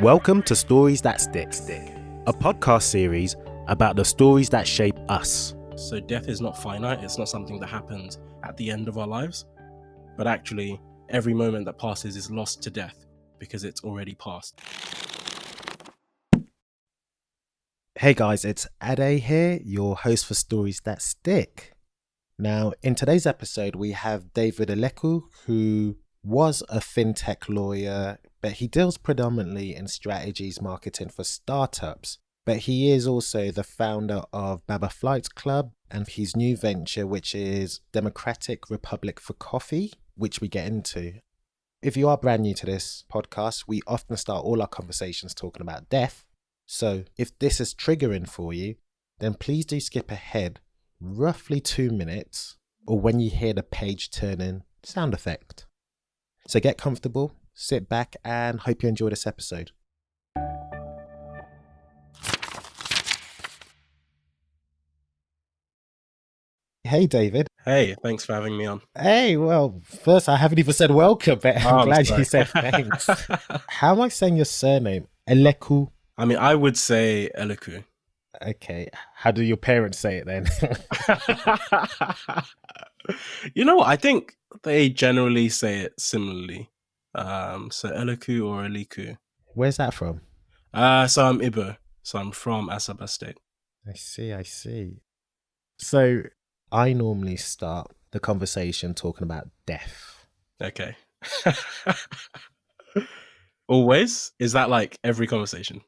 Welcome to Stories That Stick, a podcast series about the stories that shape us. So death is not finite, it's not something that happens at the end of our lives, but actually every moment that passes is lost to death because it's already passed. Hey guys, it's Ade here, your host for Stories That Stick. Now, in today's episode, we have David Elikwu, who was a fintech lawyer, but he deals predominantly in strategies marketing for startups. But he is also the founder of Baba Flights Club and his new venture, which is Democratic Republic for Coffee, which we get into. If you are brand new to this podcast, we often start all our conversations talking about death. So if this is triggering for you, then please do skip ahead roughly 2 minutes, or when you hear the page turning sound effect. So get comfortable, sit back, and hope you enjoy this episode. Hey, David. Hey, thanks for having me on. Hey, well, first, I haven't even said welcome, but I'm glad you said thanks. How am I saying your surname? Elikwu? I mean, I would say Elikwu. Okay. How do your parents say it then? You know what? I think they generally say it similarly. So Elikwu or Elikwu. Where's that from? So I'm Igbo. So I'm from Asaba State. I see. So I normally start the conversation talking about death. Okay. Always? Is that like every conversation?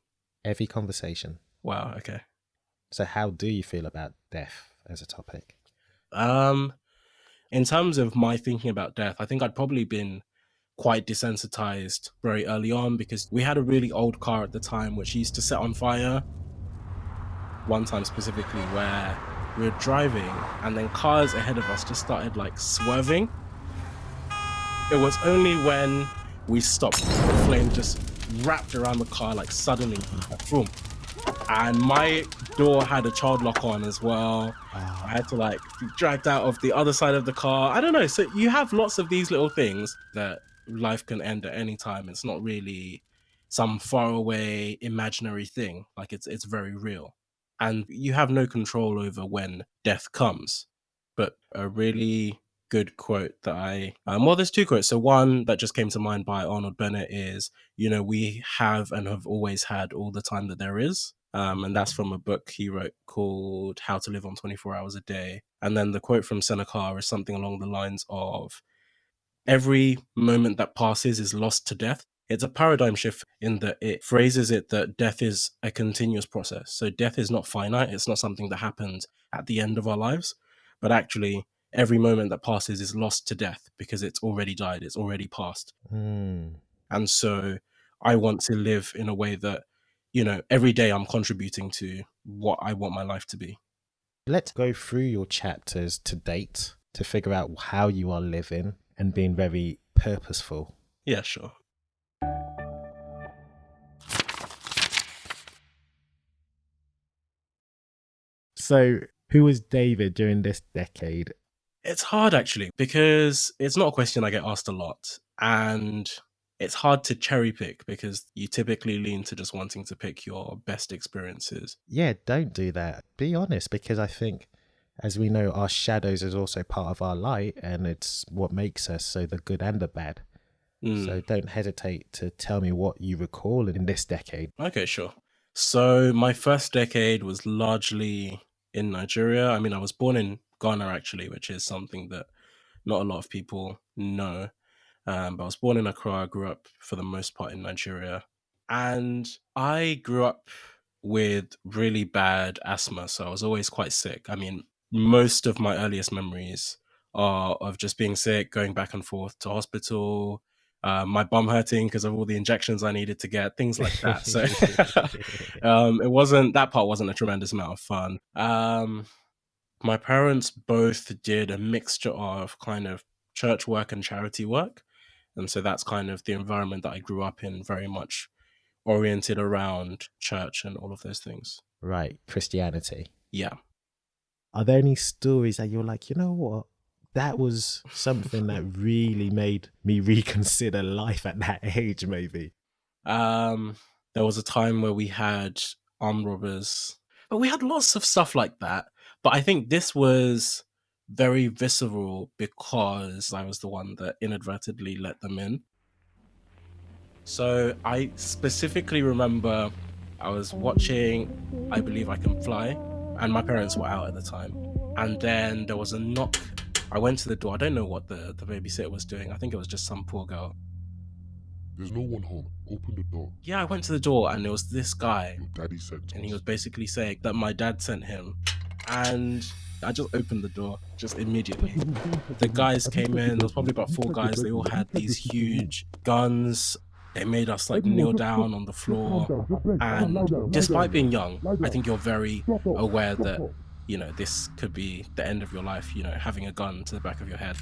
Every conversation. Wow, okay. So how do you feel about death as a topic? In terms of my thinking about death, I think I'd probably been quite desensitized very early on because we had a really old car at the time which used to set on fire. One time specifically where we were driving and then cars ahead of us just started like swerving. It was only when we stopped, the flame just wrapped around the car like suddenly, boom. And my door had a child lock on as well. I had to like be dragged out of the other side of the car. I don't know. So you have lots of these little things that life can end at any time. It's not really some faraway imaginary thing. Like it's very real. And you have no control over when death comes. But a really good quote that well, there's two quotes. So one that just came to mind by Arnold Bennett is, we have and have always had all the time that there is. And that's from a book he wrote called How to Live on 24 Hours a Day. And then the quote from Seneca is something along the lines of, every moment that passes is lost to death. It's a paradigm shift in that it phrases it that death is a continuous process. So death is not finite. It's not something that happens at the end of our lives, but actually every moment that passes is lost to death because it's already died. It's already passed. And so I want to live in a way that, every day I'm contributing to what I want my life to be. Let's go through your chapters to date to figure out how you are living and being very purposeful. Yeah, sure. So, who was David during this decade? It's hard actually, because it's not a question I get asked a lot. And it's hard to cherry pick because you typically lean to just wanting to pick your best experiences. Yeah, don't do that. Be honest, because I think, as we know, our shadows is also part of our light, and it's what makes us, so the good and the bad. So don't hesitate to tell me what you recall in this decade. Okay, sure. So my first decade was largely in Nigeria. I mean, I was born in Ghana actually, which is something that not a lot of people know. But I was born in Accra. I grew up for the most part in Nigeria. And I grew up with really bad asthma. So I was always quite sick. I mean, most of my earliest memories are of just being sick, going back and forth to hospital, my bum hurting because of all the injections I needed to get, things like that. So that part wasn't a tremendous amount of fun. My parents both did a mixture of kind of church work and charity work. And so that's kind of the environment that I grew up in, very much oriented around church and all of those things. Right, Christianity. Yeah. Are there any stories that you're like, you know what? That was something that really made me reconsider life at that age, maybe? There was a time where we had armed robbers, but we had lots of stuff like that. But I think this was very visceral because I was the one that inadvertently let them in. So I specifically remember I was watching I Believe I Can Fly, and my parents were out at the time. And then there was a knock. I went to the door. I don't know what the babysitter was doing. I think it was just some poor girl. There's no one home. Open the door. Yeah, I went to the door and there was this guy. Your daddy sent And us. he was basically saying that my dad sent him. And I just opened the door just immediately. The guys came in. There was probably about 4 guys. They all had these huge guns. They made us like kneel down on the floor. And despite being young, I think you're very aware that, you know, this could be the end of your life, you know, having a gun to the back of your head.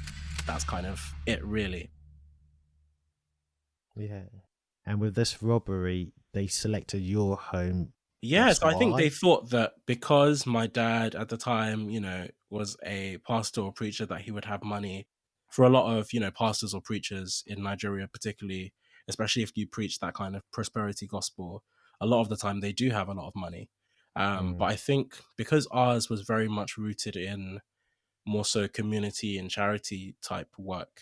That's kind of it, really. Yeah. And with this robbery, they selected your home. Yes, I think why? they thought that because my dad at the time, you know, was a pastor or preacher, that he would have money. For a lot of, you know, pastors or preachers in Nigeria, particularly, especially if you preach that kind of prosperity gospel, a lot of the time they do have a lot of money. But I think because ours was very much rooted in more so community and charity type work,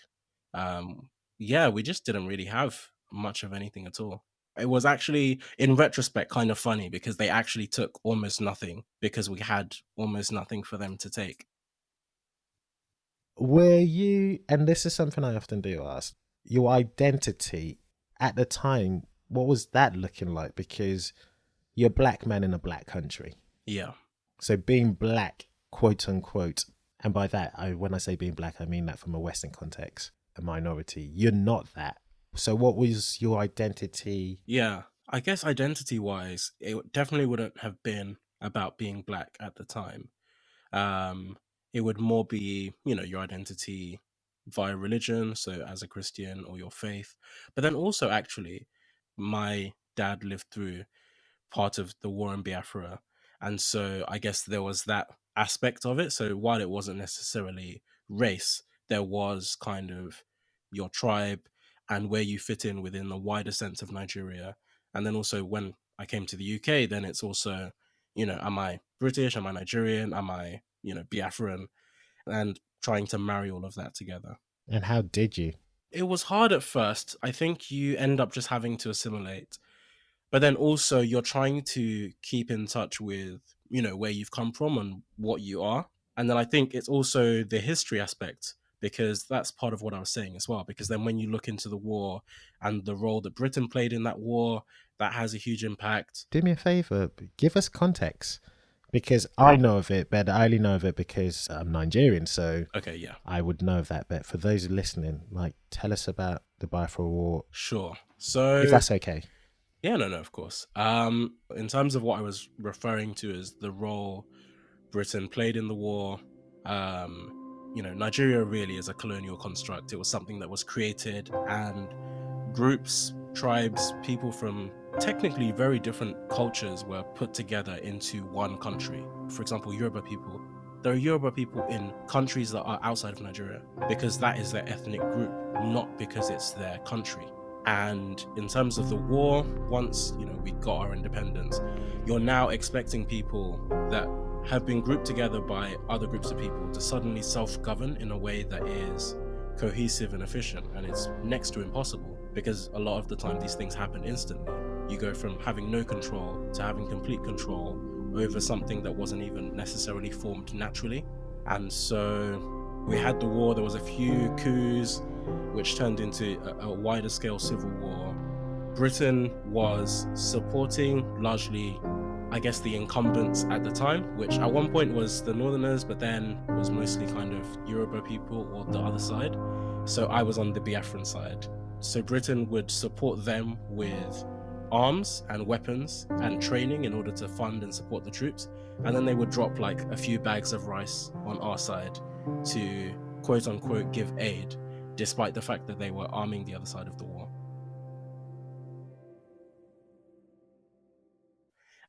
yeah, we just didn't really have much of anything at all. It was actually, in retrospect, kind of funny because they actually took almost nothing because we had almost nothing for them to take. Were you, and this is something I often do ask, your identity at the time, what was that looking like? Because you're a black man in a black country. Yeah. So being black, quote unquote, and by that, when I say being black, I mean that from a Western context, a minority. You're not that. So what was your identity? Yeah, I guess identity-wise, it definitely wouldn't have been about being black at the time. It would more be, you know, your identity via religion, so as a Christian or your faith. But then also, actually, my dad lived through part of the war in Biafra. And so I guess there was that aspect of it. So while it wasn't necessarily race, there was kind of your tribe and where you fit in within the wider sense of Nigeria. And then also when I came to the UK, then it's also, you know, am I British? Am I Nigerian? Am I, you know, Biafran? And trying to marry all of that together. And how did you? It was hard at first. I think you end up just having to assimilate. But then also you're trying to keep in touch with, you know, where you've come from and what you are. And then I think it's also the history aspect, because that's part of what I was saying as well. Because then when you look into the war and the role that Britain played in that war, that has a huge impact. Do me a favor, give us context. Because I know of it, but I only know of it because I'm Nigerian, so Okay, yeah, I would know of that. But for those listening, like, tell us about the Biafra War, sure. So if that's okay. Yeah, no, of course. In terms of what I was referring to as the role Britain played in the war, you know, Nigeria really is a colonial construct. It was something that was created, and groups, tribes, people from technically very different cultures were put together into one country. For example, Yoruba people. There are Yoruba people in countries that are outside of Nigeria because that is their ethnic group, not because it's their country. And in terms of the war, once, you know, we got our independence, you're now expecting people that have been grouped together by other groups of people to suddenly self-govern in a way that is cohesive and efficient. And it's next to impossible because a lot of the time these things happen instantly. You go from having no control to having complete control over something that wasn't even necessarily formed naturally. And so we had the war, there was a few coups, which turned into a wider scale civil war. Britain was supporting largely, I guess, the incumbents at the time, which at one point was the Northerners, but then was mostly kind of Yoruba people or the other side. So I was on the Biafran side. So Britain would support them with arms and weapons and training in order to fund and support the troops. And then they would drop like a few bags of rice on our side to quote unquote give aid, despite the fact that they were arming the other side of the war.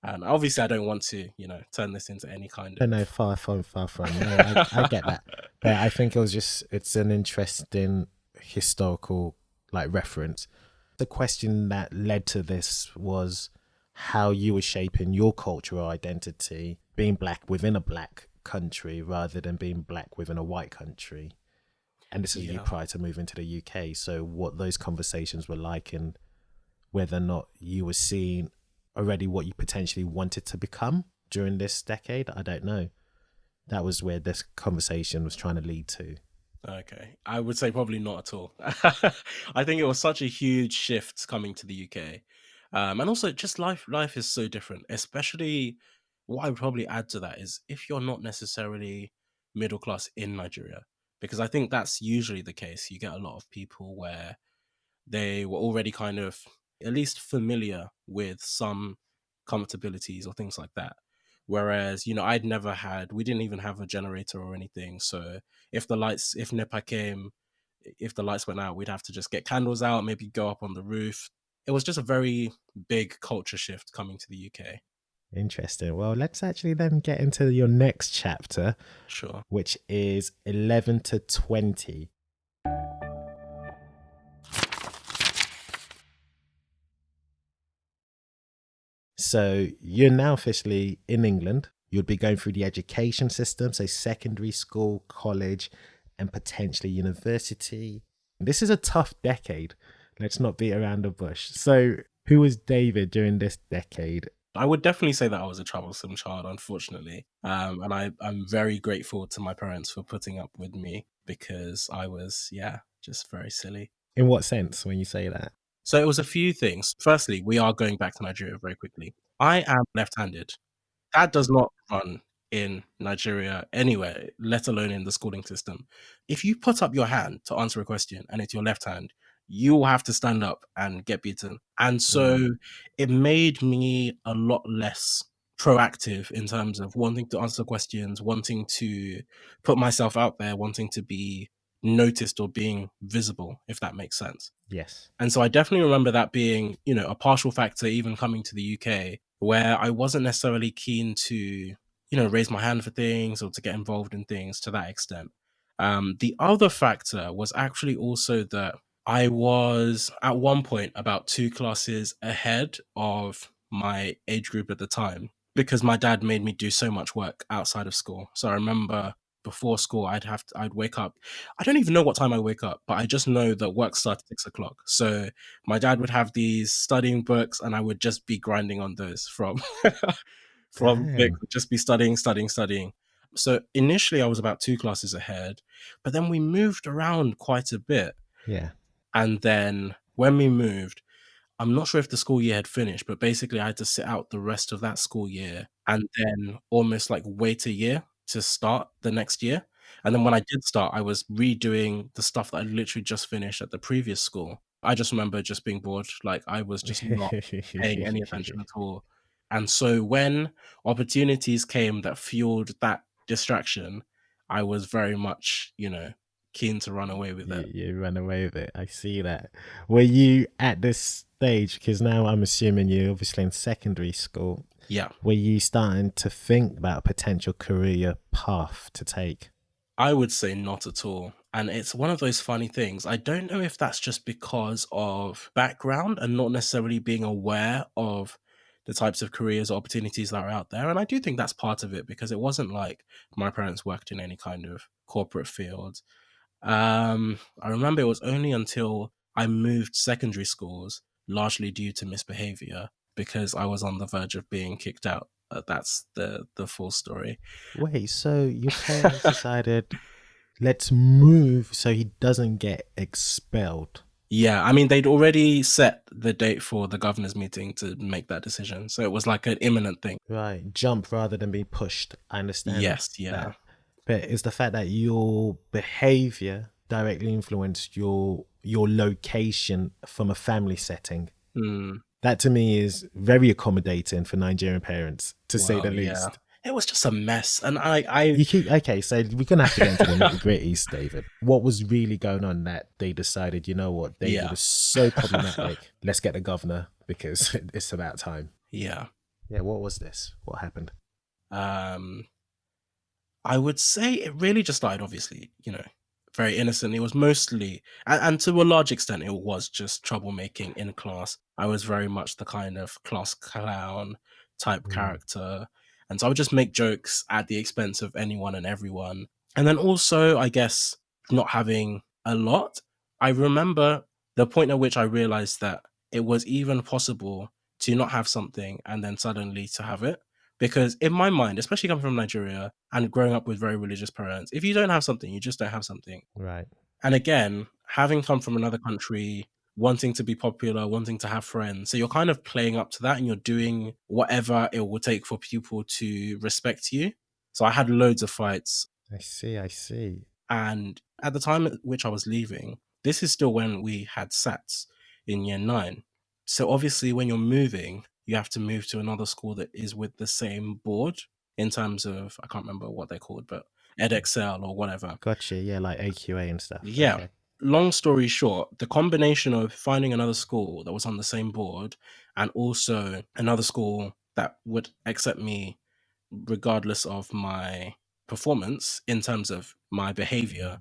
And obviously I don't want to, you know, turn this into any kind of... No, far from. No, I get that. But I think it's an interesting historical, like, reference. the question that led to this was how you were shaping your cultural identity, being black within a black country rather than being black within a white country. And this is you prior to moving to the UK. So what those conversations were like, and whether or not you were seeing already what you potentially wanted to become during this decade, I don't know. That was where this conversation was trying to lead to. Okay. I would say probably not at all. I think it was such a huge shift coming to the UK. And also just life is so different, especially what I would probably add to that is if you're not necessarily middle class in Nigeria, because I think that's usually the case. You get a lot of people where they were already kind of at least familiar with some comfortabilities or things like that. Whereas, we didn't even have a generator or anything. So if NEPA came, if the lights went out, we'd have to just get candles out, maybe go up on the roof. It was just a very big culture shift coming to the UK. Interesting. Well, let's actually then get into your next chapter. Sure. Which is 11 to 20. So you're now officially in England. You'd be going through the education system, so secondary school, college, and potentially university. This is a tough decade. Let's not beat around the bush. So who was David during this decade? I would definitely say that I was a troublesome child, unfortunately. And I'm very grateful to my parents for putting up with me because I was, just very silly. In what sense when you say that? So it was a few things. Firstly, we are going back to Nigeria very quickly. I am left-handed. That does not run in Nigeria anywhere, let alone in the schooling system. If you put up your hand to answer a question and it's your left hand, you will have to stand up and get beaten. And so it made me a lot less proactive in terms of wanting to answer questions, wanting to put myself out there, wanting to be noticed or being visible, if that makes sense. Yes. And so I definitely remember that being, a partial factor even coming to the UK, where I wasn't necessarily keen to, raise my hand for things or to get involved in things to that extent. The other factor was actually also that I was at one point about 2 classes ahead of my age group at the time because my dad made me do so much work outside of school. So I remember before school, I'd wake up. I don't even know what time I wake up, but I just know that work started at 6:00. So my dad would have these studying books and I would just be grinding on those from Vic, just be studying. So initially I was about 2 classes ahead, but then we moved around quite a bit. Yeah. And then when we moved, I'm not sure if the school year had finished, but basically I had to sit out the rest of that school year and then almost like wait a year to start the next year. And then when I did start, I was redoing the stuff that I literally just finished at the previous school. I just remember just being bored. Like I was just not paying any attention at all. And so when opportunities came that fueled that distraction, I was very much, keen to run away with it. You ran away with it. I see that. Were you at this stage, because now I'm assuming you're obviously in secondary school. Yeah. Were you starting to think about a potential career path to take? I would say not at all. And it's one of those funny things. I don't know if that's just because of background and not necessarily being aware of the types of careers or opportunities that are out there. And I do think that's part of it because it wasn't like my parents worked in any kind of corporate field. I remember it was only until I moved secondary schools, largely due to misbehavior, because I was on the verge of being kicked out. That's the full story. Wait, so your parents decided, let's move so he doesn't get expelled? Yeah, I mean, they'd already set the date for the governor's meeting to make that decision. So it was like an imminent thing. Right, jump rather than be pushed. I understand. Yes, yeah. That. But it's the fact that your behavior directly influenced your location from a family setting. That to me is very accommodating for Nigerian parents, to say the least. It was just a mess. And okay, so we're going to have to get into the nitty gritties, David. What was really going on that they decided, you know what, David is so problematic. Let's get the governor because it's about time. Yeah. Yeah, what was this? What happened? I would say it really just started, obviously, very innocent. It was mostly, and to a large extent, it was just troublemaking in class. I was very much the kind of class clown type character. And so I would just make jokes at the expense of anyone and everyone. And then also, I guess, not having a lot. I remember the point at which I realized that it was even possible to not have something and then suddenly to have it. Because in my mind, especially coming from Nigeria and growing up with very religious parents, if you don't have something, you just don't have something. Right. And again, having come from another country, wanting to be popular, wanting to have friends. So you're kind of playing up to that and you're doing whatever it will take for people to respect you. So I had loads of fights. I see. And at the time at which I was leaving, this is still when we had SATs in year 9. So obviously when you're moving, you have to move to another school that is with the same board in terms of, I can't remember what they're called, but EdXL or whatever. Gotcha. Yeah, like AQA and stuff. Yeah. Okay. Long story short, the combination of finding another school that was on the same board and also another school that would accept me regardless of my performance in terms of my behavior,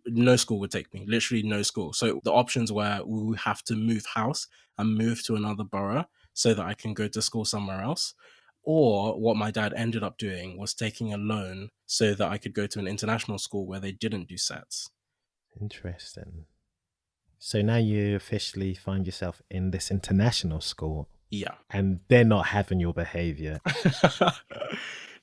no school would take me, literally no school. So the options were we would have to move house and move to another borough so that I can go to school somewhere else. Or what my dad ended up doing was taking a loan so that I could go to an international school where they didn't do SATs. Interesting. So now you officially find yourself in this international school. Yeah. And they're not having your behavior.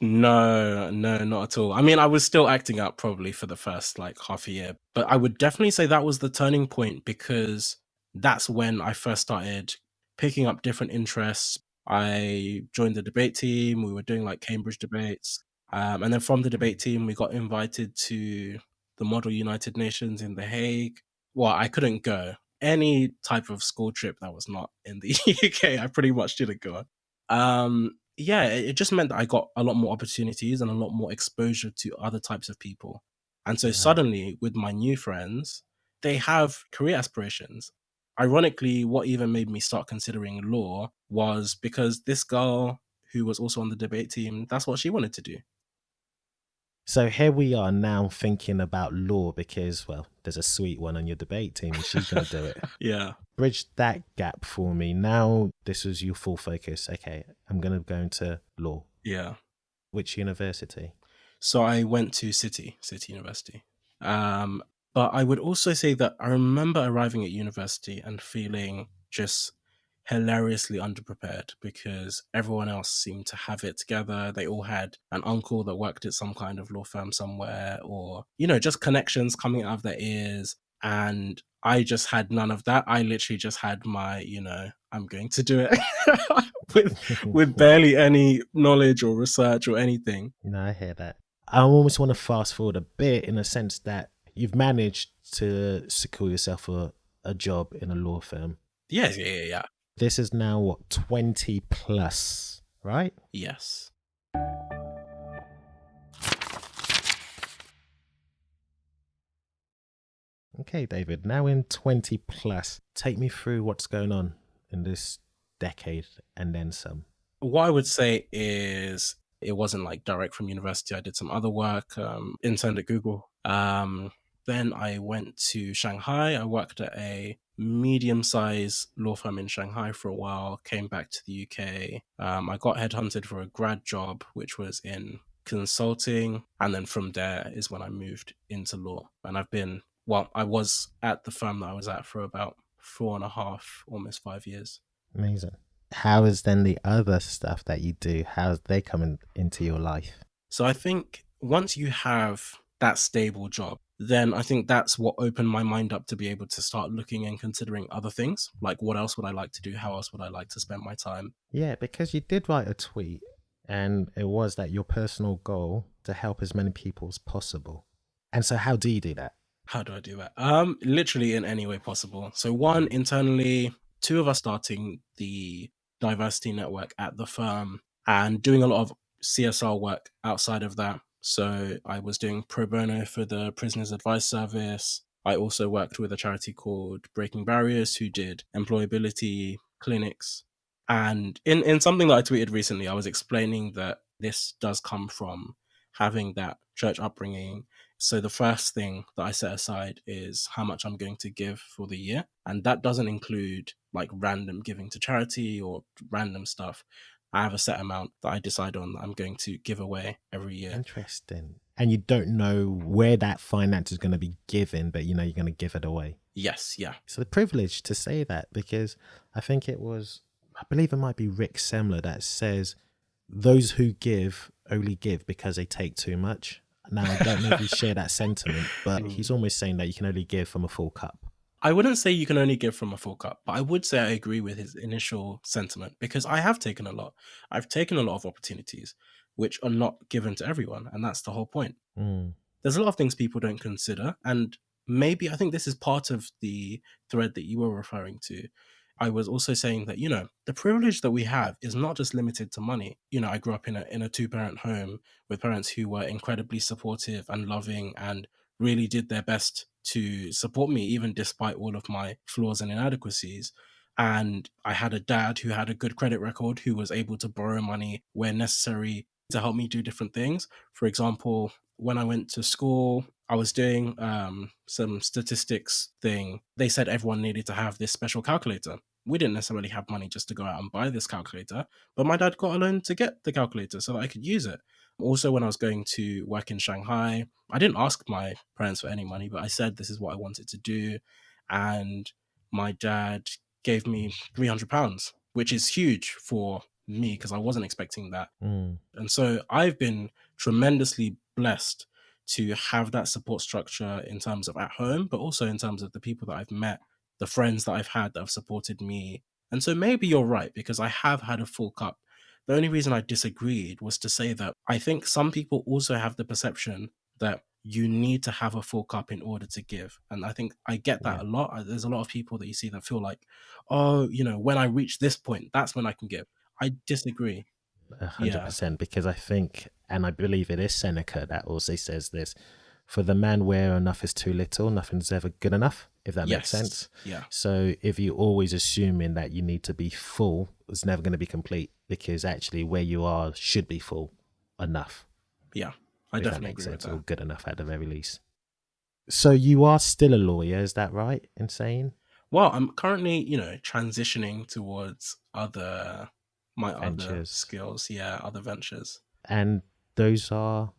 No, not at all. I mean, I was still acting up probably for the first like half a year, but I would definitely say that was the turning point because that's when I first started picking up different interests. I joined the debate team. We were doing like Cambridge debates. And then from the debate team, we got invited to the Model United Nations in The Hague. Well, I couldn't go. Any type of school trip that was not in the UK, I pretty much didn't go on. Yeah, it just meant that I got a lot more opportunities and a lot more exposure to other types of people. And so suddenly with my new friends, they have career aspirations. Ironically, what even made me start considering law was because this girl who was also on the debate team, that's what she wanted to do. So here we are now thinking about law because, well, there's a sweet one on your debate team and she's going to do it. Yeah. Bridge that gap for me. Now this was your full focus. Okay, I'm going to go into law. Yeah. Which university? So I went to City University. But I would also say that I remember arriving at university and feeling just hilariously underprepared because everyone else seemed to have it together. They all had an uncle that worked at some kind of law firm somewhere or, just connections coming out of their ears. And I just had none of that. I literally just had my, I'm going to do it with barely any knowledge or research or anything. No, I hear that. I almost want to fast forward a bit in a sense that you've managed to secure yourself a job in a law firm. Yes, yeah. This is now what, 20 plus, right? Yes. Okay, David, now in 20 plus, take me through what's going on in this decade and then some. What I would say is it wasn't like direct from university. I did some other work, interned at Google. Then I went to Shanghai. I worked at a medium-sized law firm in Shanghai for a while, came back to the UK. I got headhunted for a grad job, which was in consulting. And then from there is when I moved into law. And I was at the firm that I was at for about 4.5, almost 5 years. Amazing. How is then the other stuff that you do, how's they coming into your life? So I think once you have that stable job, then I think that's what opened my mind up to be able to start looking and considering other things. Like what else would I like to do? How else would I like to spend my time? Yeah, because you did write a tweet and it was that your personal goal to help as many people as possible. And so how do you do that? How do I do that? Literally in any way possible. So one, internally, 2 of us starting the diversity network at the firm and doing a lot of CSR work outside of that. So I was doing pro bono for the Prisoners Advice Service. I also worked with a charity called Breaking Barriers who did employability clinics. And in something that I tweeted recently, I was explaining that this does come from having that church upbringing So the first thing that I set aside is how much I'm going to give for the year. And that doesn't include like random giving to charity or random stuff. I have a set amount that I decide on that I'm going to give away every year. Interesting. And you don't know where that finance is going to be given, but you know you're going to give it away. Yes, yeah. It's a privilege to say that, because I think I believe it might be Rick Semler that says those who give only give because they take too much. Now, I don't know if you share that sentiment, but he's almost saying that you can only give from a full cup. I wouldn't say you can only give from a full cup, but I would say I agree with his initial sentiment, because I have taken a lot. I've taken a lot of opportunities which are not given to everyone, and that's the whole point. There's a lot of things people don't consider, and maybe I think this is part of the thread that you were referring to. I was also saying that, you know, the privilege that we have is not just limited to money. You know, I grew up in a two-parent home with parents who were incredibly supportive and loving and really did their best to support me, even despite all of my flaws and inadequacies. And I had a dad who had a good credit record, who was able to borrow money where necessary to help me do different things. For example, when I went to school, I was doing some statistics thing. They said everyone needed to have this special calculator. We didn't necessarily have money just to go out and buy this calculator, but my dad got a loan to get the calculator so that I could use it. Also, when I was going to work in Shanghai, I didn't ask my parents for any money, but I said this is what I wanted to do. And my dad gave me £300, which is huge for me because I wasn't expecting that. And so I've been tremendously blessed to have that support structure in terms of at home, but also in terms of the people that I've met, the friends that I've had that have supported me. And so maybe you're right, because I have had a full cup. The only reason I disagreed was to say that I think some people also have the perception that you need to have a full cup in order to give. And I think I get that a lot. There's a lot of people that you see that feel like, oh, you know, when I reach this point, that's when I can give. I disagree. 100%, because I think, and I believe it is Seneca that also says this, for the man where enough is too little, nothing's ever good enough, if that makes sense. Yeah. So if you're always assuming that you need to be full, it's never going to be complete, because actually where you are should be full enough. Yeah, I definitely agree with that. Or good enough at the very least. So you are still a lawyer, is that right in saying? Well, I'm currently, you know, transitioning towards other Ventures. skills, other ventures. And those are?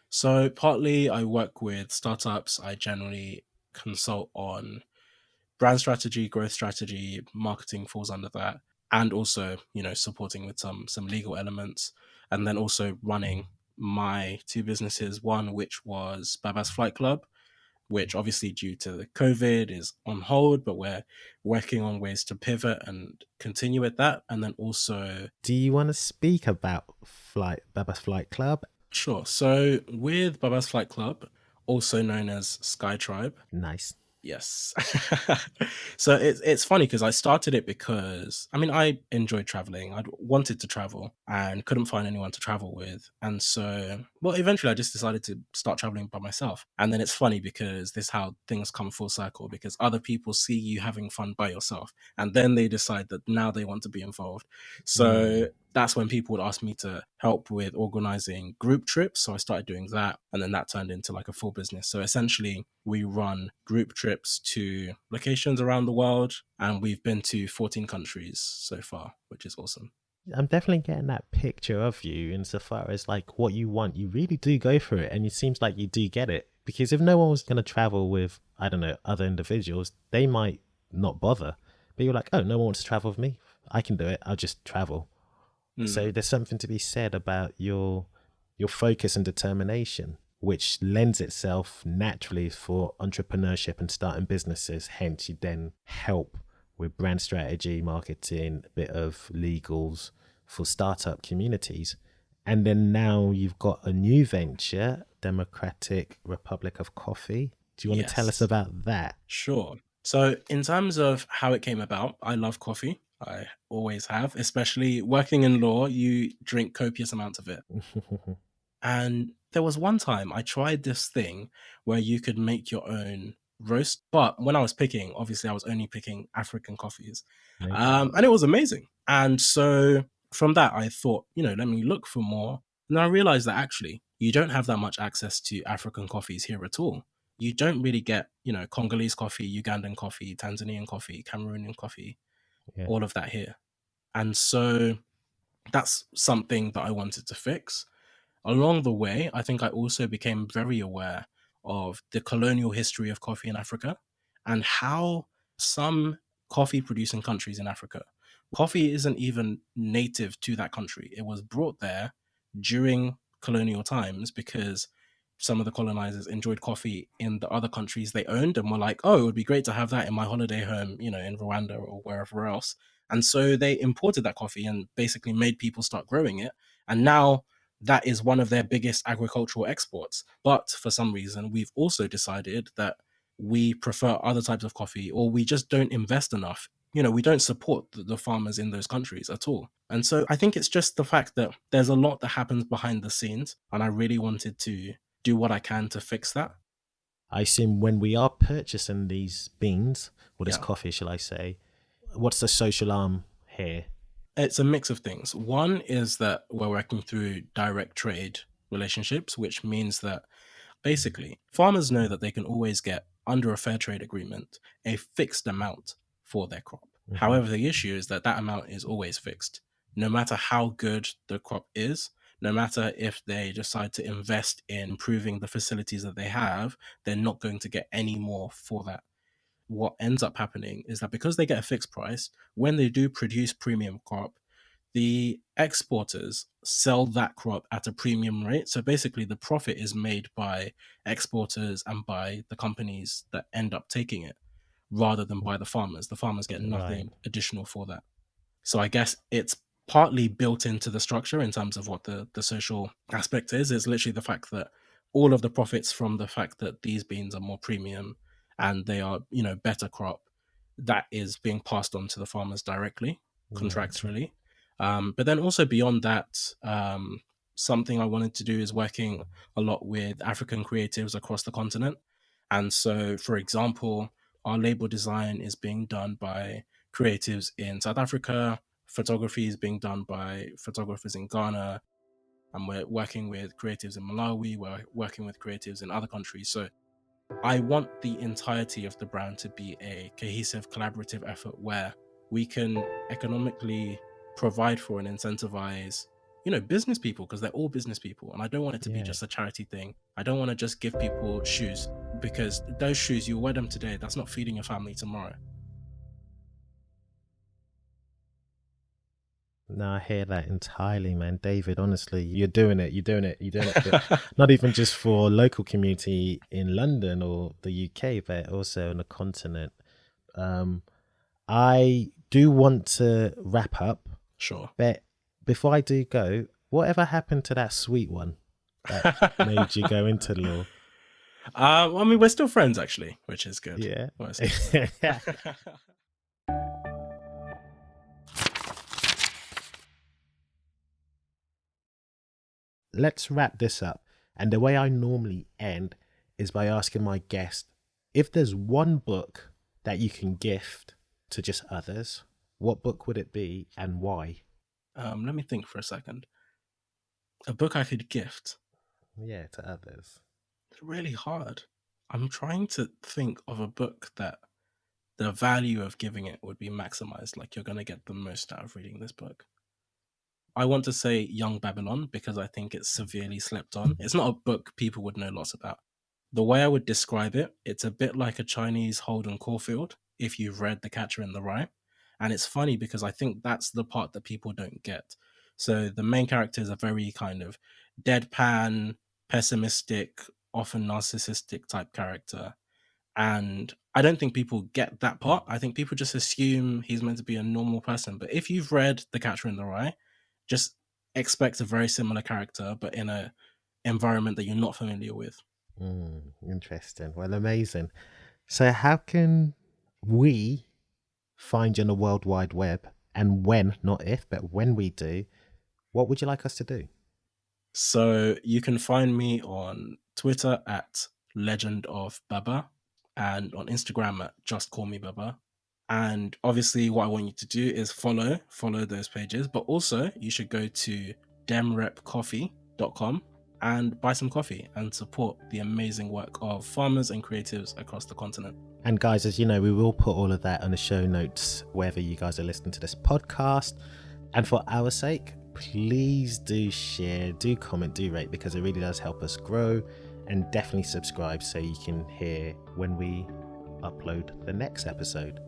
So partly I work with startups. I generally consult on brand strategy, growth strategy, marketing falls under that, and also, you know, supporting with some legal elements, and then also running my two businesses. One which was Baba's Flight Club, which obviously due to the COVID is on hold, but we're working on ways to pivot and continue with that. And then also... Do you want to speak about Baba's Flight Club? Sure. So with Baba's Flight Club, also known as Sky Tribe. Nice. Yes. So it's funny because I started it because, I mean, I enjoyed traveling. I wanted to travel and couldn't find anyone to travel with. And so, well, eventually I just decided to start traveling by myself. And then it's funny because this is how things come full circle, because other people see you having fun by yourself and then they decide that now they want to be involved. So that's when people would ask me to help with organizing group trips. So I started doing that, and then that turned into like a full business. So essentially we run group trips to locations around the world, and we've been to 14 countries so far, which is awesome. I'm definitely getting that picture of you insofar as like what you want. You really do go for it, and it seems like you do get it. Because if no one was going to travel with, I don't know, other individuals, they might not bother. But you're like, oh, no one wants to travel with me. I can do it. I'll just travel. So there's something to be said about your focus and determination, which lends itself naturally for entrepreneurship and starting businesses. Hence, you then help with brand strategy, marketing, a bit of legals for startup communities. And then now you've got a new venture, Democratic Republic of Coffee. Do you want to tell us about that? Sure. So in terms of how it came about, I love coffee. I always have, especially working in law, you drink copious amounts of it. And there was one time I tried this thing where you could make your own roast. But when I was picking, obviously I was only picking African coffees. And it was amazing. And so from that, I thought, you know, let me look for more. And I realized that actually you don't have that much access to African coffees here at all. You don't really get, Congolese coffee, Ugandan coffee, Tanzanian coffee, Cameroonian coffee, Yeah. all of that here. And so that's something that I wanted to fix. Along the way, I think I also became very aware of the colonial history of coffee in Africa and how some coffee producing countries in Africa, coffee isn't even native to that country. It was brought there during colonial times because some of the colonizers enjoyed coffee in the other countries they owned and were like, oh, it would be great to have that in my holiday home, in Rwanda or wherever else. And so they imported that coffee and basically made people start growing it. And now that is one of their biggest agricultural exports. But for some reason, we've also decided that we prefer other types of coffee, or we just don't invest enough. We don't support the farmers in those countries at all. And so I think it's just the fact that there's a lot that happens behind the scenes. And I really wanted to do what I can to fix that. I assume when we are purchasing these beans, or this Yeah. coffee, shall I say, what's the social arm here? It's a mix of things. One is that we're working through direct trade relationships, which means that basically farmers know that they can always get, under a fair trade agreement, a fixed amount for their crop. Mhm. However, the issue is that that amount is always fixed. No matter how good the crop is, no matter if they decide to invest in improving the facilities that they have, they're not going to get any more for that. What ends up happening is that because they get a fixed price, when they do produce premium crop, the exporters sell that crop at a premium rate. So basically, the profit is made by exporters and by the companies that end up taking it, rather than by the farmers. The farmers get nothing additional for that. So I guess it's partly built into the structure in terms of what the social aspect is. It's literally the fact that all of the profits from the fact that these beans are more premium and they are, better crop, that is being passed on to the farmers directly, contractually. But then also beyond that, something I wanted to do is working a lot with African creatives across the continent. And so, for example, our label design is being done by creatives in South Africa. Photography is being done by photographers in Ghana. And we're working with creatives in Malawi. We're working with creatives in other countries. So I want the entirety of the brand to be a cohesive, collaborative effort where we can economically provide for and incentivize, business people, because they're all business people. And I don't want it to be just a charity thing. I don't want to just give people shoes, because those shoes, you wear them today, that's not feeding your family tomorrow. No, I hear that entirely, man. David, honestly, you're doing it. Not even just for local community in London or the UK, but also on the continent. I do want to wrap up. Sure. But before I do go, whatever happened to that sweet one that made you go into law? I mean, we're still friends, actually, which is good. Yeah. Let's wrap this up. And the way I normally end is by asking my guest, if there's one book that you can gift to just others, what book would it be and why? Let me think for a second. A book I could gift? Yeah, to others. It's really hard. I'm trying to think of a book that the value of giving it would be maximized. Like, you're going to get the most out of reading this book. I want to say Young Babylon because I think it's severely slept on. It's not a book people would know lots about. The way I would describe it, it's a bit like a Chinese Holden Caulfield, if you've read The Catcher in the Rye. And it's funny because I think that's the part that people don't get. So the main character is a very kind of deadpan, pessimistic, often narcissistic type character. And I don't think people get that part. I think people just assume he's meant to be a normal person. But if you've read The Catcher in the Rye, just expect a very similar character, but in an environment that you're not familiar with. Interesting. Well, amazing. So how can we find you on the World Wide Web? And when, not if, but when we do, what would you like us to do? So you can find me on Twitter at Legend of Baba and on Instagram at Just Call Me Baba. And obviously what I want you to do is follow those pages, but also you should go to demrepcoffee.com and buy some coffee and support the amazing work of farmers and creatives across the continent. And guys, as you know, we will put all of that on the show notes wherever you guys are listening to this podcast. And for our sake, please do share, do comment, do rate, because it really does help us grow. And definitely subscribe so you can hear when we upload the next episode.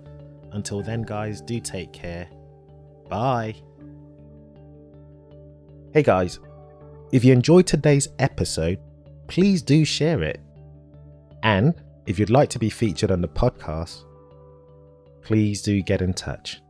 Until then, guys, do take care. Bye. Hey guys, if you enjoyed today's episode, please do share it. And if you'd like to be featured on the podcast, please do get in touch.